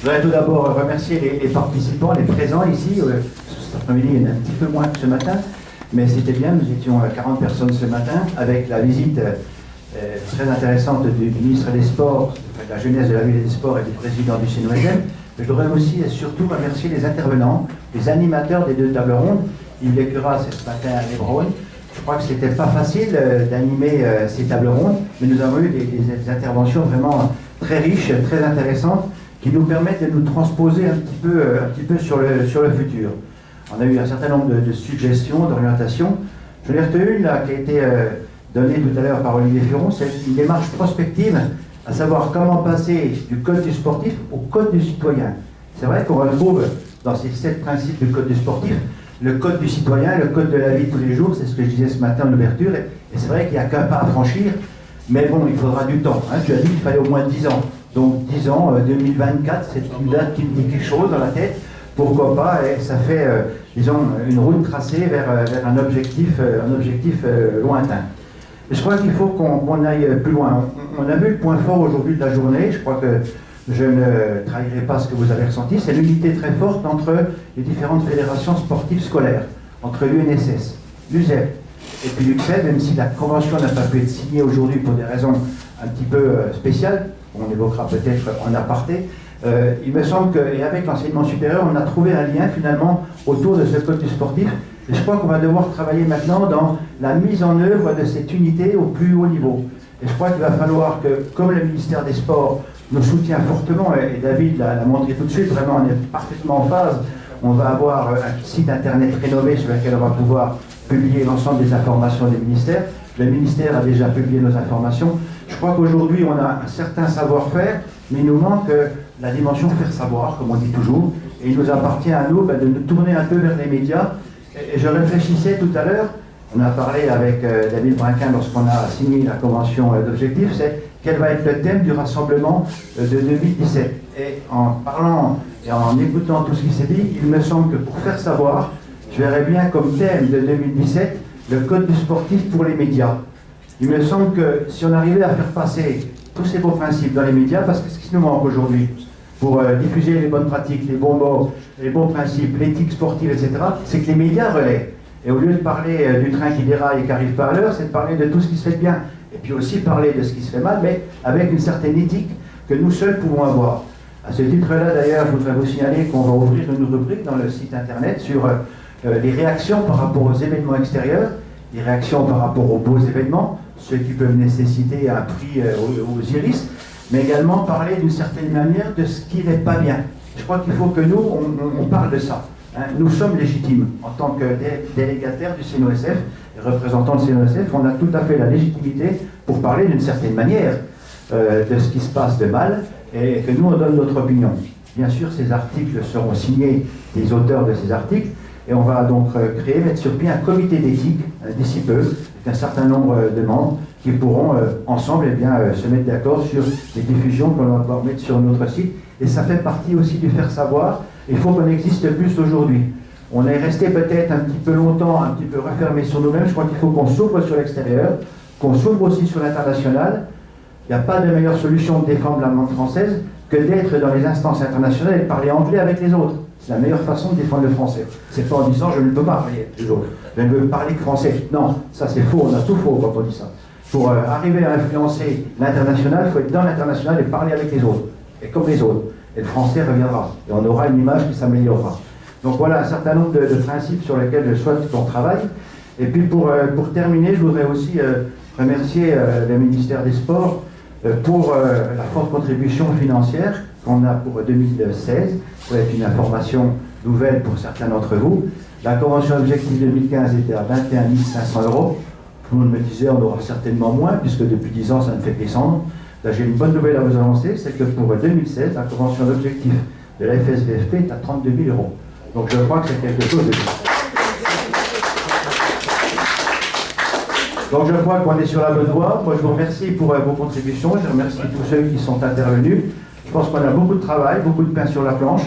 Je voudrais tout d'abord remercier les participants, les présents ici. Cet après-midi, il y en a un petit peu moins que ce matin, mais c'était bien. Nous étions 40 personnes ce matin avec la visite très intéressante du ministre des Sports, de la jeunesse, de la ville et des sports et du président du CNOSF. Je voudrais aussi et surtout remercier les intervenants, les animateurs des deux tables rondes. Yves Lécuras ce matin à Hébron. Je crois que c'était pas facile d'animer ces tables rondes, mais nous avons eu des interventions vraiment très riches, très intéressantes, qui nous permettent de nous transposer un petit peu sur le futur. On a eu un certain nombre de suggestions, d'orientations. Je l'ai retenu une là, qui a été donnée tout à l'heure par Olivier Furon, c'est une démarche prospective, à savoir comment passer du code du sportif au code du citoyen. C'est vrai qu'on retrouve dans ces 7 principes du code du sportif le code du citoyen, le code de la vie de tous les jours, c'est ce que je disais ce matin en ouverture, et c'est vrai qu'il n'y a qu'un pas à franchir, mais bon, il faudra du temps. Hein. Tu as dit qu'il fallait au moins 10 ans. Donc 10 ans, 2024, c'est une date qui me dit quelque chose dans la tête, pourquoi pas, et ça fait, disons, une route tracée vers un objectif lointain. Et je crois qu'il faut qu'on aille plus loin. On a vu le point fort aujourd'hui de la journée, je crois que je ne trahirai pas ce que vous avez ressenti, c'est l'unité très forte entre les différentes fédérations sportives scolaires, entre l'UNSS, l'USEP et puis l'UXED, même si la convention n'a pas pu être signée aujourd'hui pour des raisons un petit peu spéciales, on évoquera peut-être en aparté. Il me semble qu'avec l'enseignement supérieur, on a trouvé un lien finalement autour de ce code du sportif. Et je crois qu'on va devoir travailler maintenant dans la mise en œuvre de cette unité au plus haut niveau. Et je crois qu'il va falloir que, comme le ministère des Sports nous soutient fortement, et David l'a montré tout de suite, vraiment on est parfaitement en phase, on va avoir un site internet rénové sur lequel on va pouvoir publier l'ensemble des informations des ministères. Le ministère a déjà publié nos informations. Je crois qu'aujourd'hui on a un certain savoir-faire, mais il nous manque la dimension faire savoir, comme on dit toujours, et il nous appartient à nous de nous tourner un peu vers les médias. Et je réfléchissais tout à l'heure, on a parlé avec David Brinquin lorsqu'on a signé la convention d'objectifs, c'est quel va être le thème du rassemblement de 2017. Et en parlant et en écoutant tout ce qui s'est dit, il me semble que pour faire savoir, je verrais bien comme thème de 2017 le code du sportif pour les médias. Il me semble que si on arrivait à faire passer tous ces beaux principes dans les médias, parce que ce qui nous manque aujourd'hui, pour diffuser les bonnes pratiques, les bons mots, les bons principes, l'éthique sportive, etc., c'est que les médias relaient. Et au lieu de parler du train qui déraille et qui n'arrive pas à l'heure, c'est de parler de tout ce qui se fait bien. Et puis aussi parler de ce qui se fait mal, mais avec une certaine éthique que nous seuls pouvons avoir. À ce titre-là, d'ailleurs, je voudrais vous signaler qu'on va ouvrir une rubrique dans le site internet sur les réactions par rapport aux événements extérieurs, les réactions par rapport aux beaux événements, ceux qui peuvent nécessiter un prix aux iris, mais également parler d'une certaine manière de ce qui n'est pas bien. Je crois qu'il faut que nous, on parle de ça. Hein. Nous sommes légitimes en tant que délégataires du CNOSF et représentants du CNOSF, on a tout à fait la légitimité pour parler d'une certaine manière de ce qui se passe de mal et que nous on donne notre opinion. Bien sûr, ces articles seront signés des auteurs de ces articles et on va donc mettre sur pied un comité d'éthique d'ici peu, avec un certain nombre de membres qui pourront ensemble se mettre d'accord sur les diffusions qu'on va pouvoir mettre sur notre site. Et ça fait partie aussi du faire savoir. Il faut qu'on existe plus aujourd'hui. On est resté peut-être un petit peu longtemps, un petit peu refermé sur nous-mêmes. Je crois qu'il faut qu'on s'ouvre sur l'extérieur, qu'on s'ouvre aussi sur l'international. Il n'y a pas de meilleure solution de défendre la langue française que d'être dans les instances internationales et de parler anglais avec les autres. C'est la meilleure façon de défendre le français. C'est pas en disant je ne peux pas parler avec les autres. Je ne veux parler que français. Non, ça c'est faux, on a tout faux quand on dit ça. Pour arriver à influencer l'international, il faut être dans l'international et parler avec les autres. Et comme les autres. Et le français reviendra. Et on aura une image qui s'améliorera. Donc voilà un certain nombre de principes sur lesquels je souhaite qu'on travaille. Et puis pour terminer, je voudrais aussi remercier le ministère des Sports pour la forte contribution financière qu'on a pour 2016. Ça va être une information nouvelle pour certains d'entre vous. La convention objectif 2015 était à 21 500 €. Tout le monde me disait on aura certainement moins, puisque depuis 10 ans ça ne fait que descendre. Là, j'ai une bonne nouvelle à vous annoncer, c'est que pour 2016, la convention d'objectif de la FSVFP est à 32 000 €. Donc je crois que c'est quelque chose de bien. Donc je crois qu'on est sur la bonne voie. Moi je vous remercie pour vos contributions, je remercie tous ceux qui sont intervenus. Je pense qu'on a beaucoup de travail, beaucoup de pain sur la planche.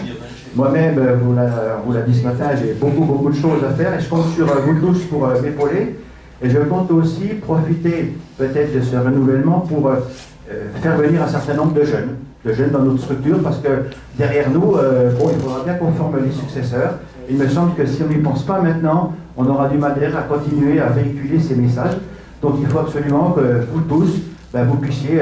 Moi-même, vous l'a dit ce matin, j'ai beaucoup de choses à faire et je compte sur vous tous pour m'épauler. Et je compte aussi profiter peut-être de ce renouvellement pour faire venir un certain nombre de de jeunes dans notre structure, parce que derrière nous, bon, il faudra bien qu'on forme les successeurs. Il me semble que si on n'y pense pas maintenant, on aura du mal derrière à continuer à véhiculer ces messages. Donc il faut absolument que vous tous, vous puissiez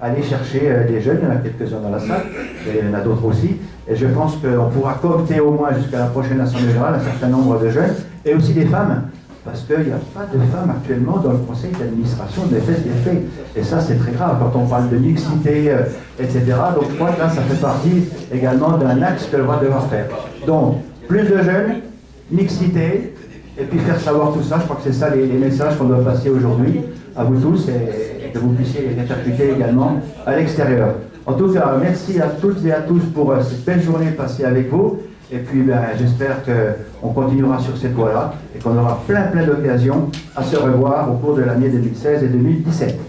aller chercher des jeunes. Il y en a quelques-uns dans la salle, et il y en a d'autres aussi. Et je pense qu'on pourra coopter au moins jusqu'à la prochaine Assemblée générale un certain nombre de jeunes, et aussi des femmes, parce qu'il n'y a pas de femmes actuellement dans le conseil d'administration de FSDF. Et ça, c'est très grave quand on parle de mixité, etc. Donc je crois que là, ça fait partie également d'un axe que l'on va devoir faire. Donc, plus de jeunes, mixité, et puis faire savoir tout ça. Je crois que c'est ça les messages qu'on doit passer aujourd'hui à vous tous, et que vous puissiez les répercuter également à l'extérieur. En tout cas, merci à toutes et à tous pour cette belle journée passée avec vous. Et puis, j'espère qu'on continuera sur cette voie-là et qu'on aura plein d'occasions à se revoir au cours de l'année 2016 et 2017.